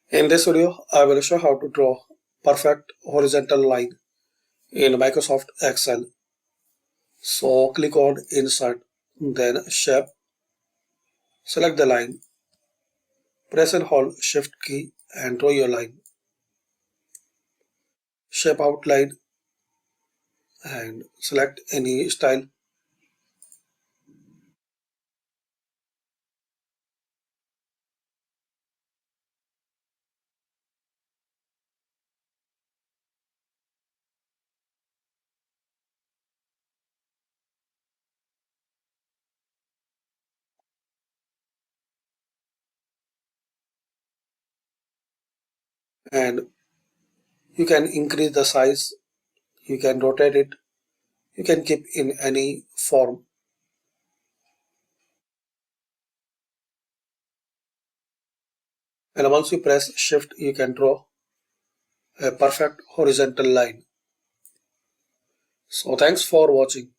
In this video, I will show how to draw perfect horizontal line in Microsoft Excel. So click on Insert, then Shape, select the line, press and hold Shift key and draw your line. Shape outline and select any style. And you can increase the size, you can rotate it, you can keep in any form. And once you press Shift, you can draw a perfect horizontal line. So thanks for watching.